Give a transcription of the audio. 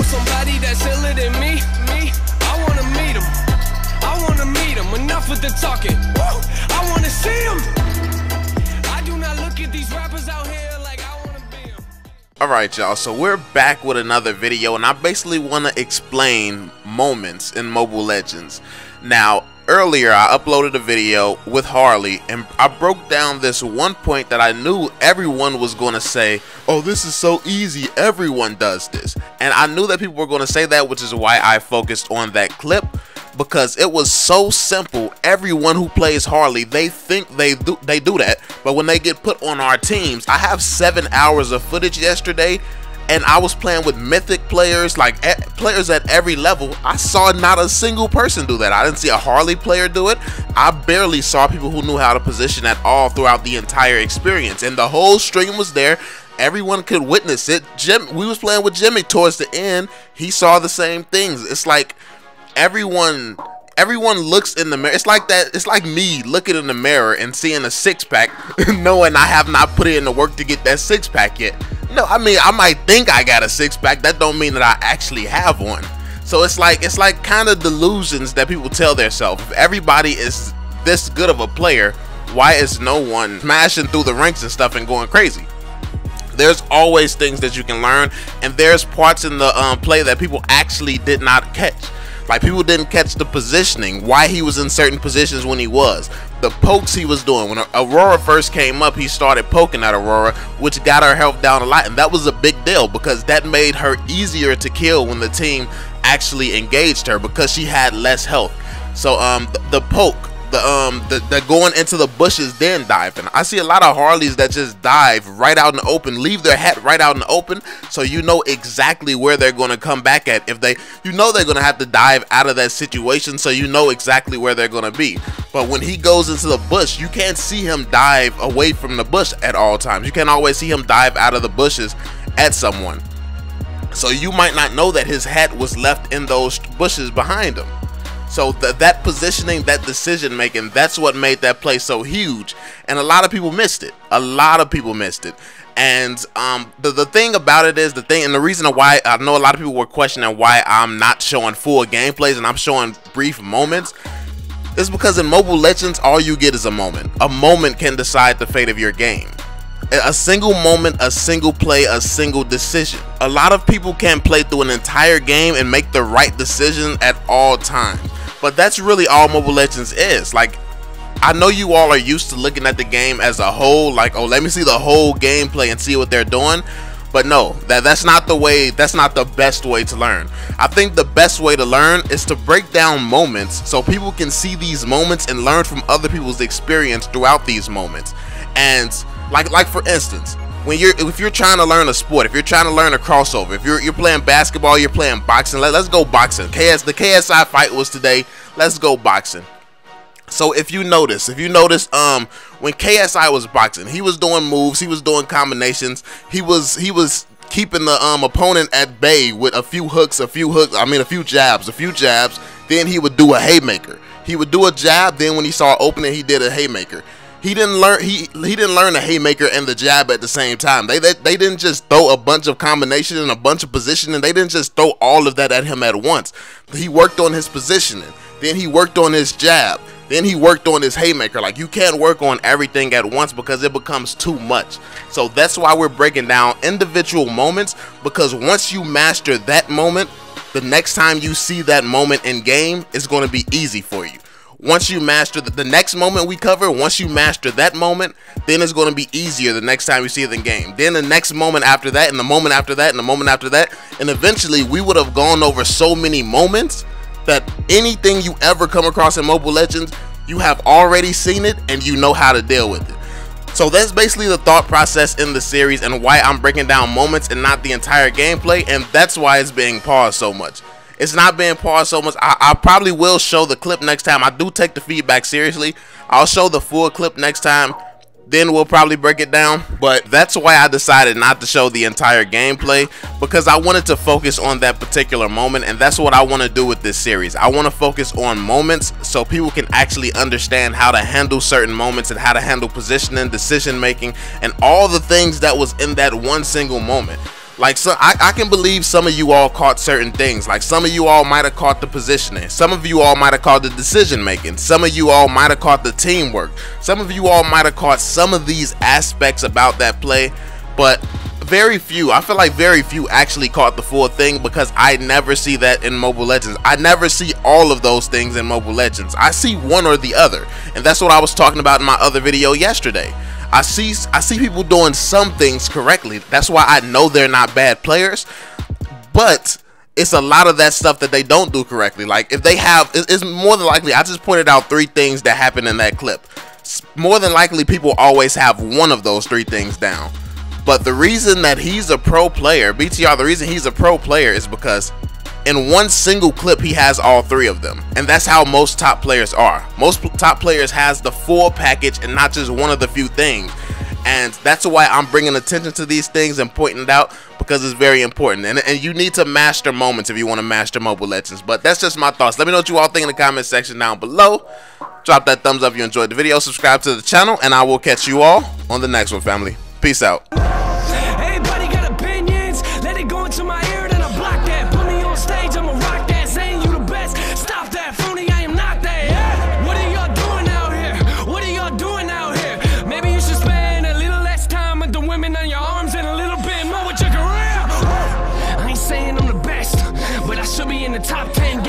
somebody that's iller than me, I wanna meet him. I wanna meet him. Enough with the talking. Woo! I wanna see him. I do not look at these rappers out here like I wanna be him. Alright y'all, so we're back with another video, and I basically want to explain moments in Mobile Legends. Now, earlier I uploaded a video with Harley, and I broke down this one point that I knew everyone was going to say, oh, this is so easy, everyone does this. And I knew that people were going to say that, which is why I focused on that clip, because it was so simple. Everyone who plays Harley, they think they do that, but when they get put on our teams, I have 7 hours of footage yesterday, and I was playing with mythic players, like players at every level. I saw not a single person do that. I didn't see a Harley player do it. I barely saw people who knew how to position at all throughout the entire experience, and the whole stream was there. Everyone could witness it. We was playing with Jimmy towards the end. He saw the same things. It's like everyone looks in the mirror. It's like that. It's like me looking in the mirror and seeing a six-pack, knowing I have not put in the work to get that six-pack yet. No, I mean, I might think I got a six-pack. That don't mean that I actually have one. So it's like kind of delusions that people tell themselves. If everybody is this good of a player, why is no one smashing through the ranks and stuff and going crazy? There's always things that you can learn, and there's parts in the play that people actually did not catch. Like, people didn't catch the positioning, why he was in certain positions when he was, the pokes he was doing. When Aurora first came up, he started poking at Aurora, which got her health down a lot, and that was a big deal because that made her easier to kill when the team actually engaged her because she had less health. So the poke, the going into the bushes then diving. I see a lot of Harleys that just dive right out in the open, leave their hat right out in the open, so you know exactly where they're going to come back at. If you know they're going to have to dive out of that situation, so you know exactly where they're going to be. But when he goes into the bush, you can't see him dive away from the bush at all times. You can't always see him dive out of the bushes at someone. So you might not know that his hat was left in those bushes behind him. So that positioning, that decision making, that's what made that play so huge. And a lot of people missed it. A lot of people missed it. And the thing about it is, and the reason why I know a lot of people were questioning why I'm not showing full gameplays and I'm showing brief moments, is because in Mobile Legends, all you get is a moment. A moment can decide the fate of your game. A single moment, a single play, a single decision. A lot of people can play through an entire game and make the right decision at all times. But that's really all Mobile Legends is. Like, I know you all are used to looking at the game as a whole, like, oh, let me see the whole gameplay and see what they're doing. But no, that's not the way, that's not the best way to learn. I think the best way to learn is to break down moments so people can see these moments and learn from other people's experience throughout these moments. And like for instance, if you're trying to learn a sport, if you're trying to learn a crossover, if you're playing basketball, you're playing boxing, let's go boxing. The KSI fight was today. Let's go boxing. So if you notice, when KSI was boxing, he was doing moves, he was doing combinations, he was keeping the opponent at bay with a few jabs. Then he would do a haymaker. He would do a jab. Then when he saw an opening, he did a haymaker. He didn't learn the haymaker and the jab at the same time. They didn't just throw a bunch of combination and a bunch of positioning. They didn't just throw all of that at him at once. He worked on his positioning. Then he worked on his jab. Then he worked on his haymaker. Like, you can't work on everything at once because it becomes too much. So that's why we're breaking down individual moments, because once you master that moment, the next time you see that moment in game, it's going to be easy for you. Once you master the next moment we cover, once you master that moment, then it's going to be easier the next time you see it in game. Then the next moment after that, and the moment after that, and the moment after that, and eventually we would have gone over so many moments that anything you ever come across in Mobile Legends, you have already seen it and you know how to deal with it. So that's basically the thought process in the series and why I'm breaking down moments and not the entire gameplay, and that's why it's being paused so much. It's not being paused so much. I probably will show the clip next time. I do take the feedback seriously. I'll show the full clip next time. Then we'll probably break it down. But that's why I decided not to show the entire gameplay, because I wanted to focus on that particular moment, and that's what I want to do with this series. I want to focus on moments so people can actually understand how to handle certain moments and how to handle positioning, decision making, and all the things that was in that one single moment. Like, so I can believe some of you all caught certain things. Like, some of you all might have caught the positioning. Some of you all might have caught the decision making. Some of you all might have caught the teamwork. Some of you all might have caught some of these aspects about that play, but very few, I feel like very few actually caught the full thing, because I never see that in Mobile Legends. I never see all of those things in Mobile Legends. I see one or the other, and that's what I was talking about in my other video yesterday. I see people doing some things correctly. That's why I know they're not bad players, but it's a lot of that stuff that they don't do correctly. Like, if they have, it's more than likely, I just pointed out 3 things that happened in that clip. More than likely, people always have one of those 3 things down. But the reason that he's a pro player, BTR, the reason he's a pro player is because in one single clip he has all 3 of them, and that's how most top players are. Most top players has the full package and not just one of the few things, and that's why I'm bringing attention to these things and pointing it out, because it's very important. And you need to master moments if you want to master Mobile Legends. But that's just my thoughts. Let me know what you all think in the comment section down below. Drop that thumbs up if you enjoyed the video, subscribe to the channel, and I will catch you all on the next one, family. Peace out. Top 10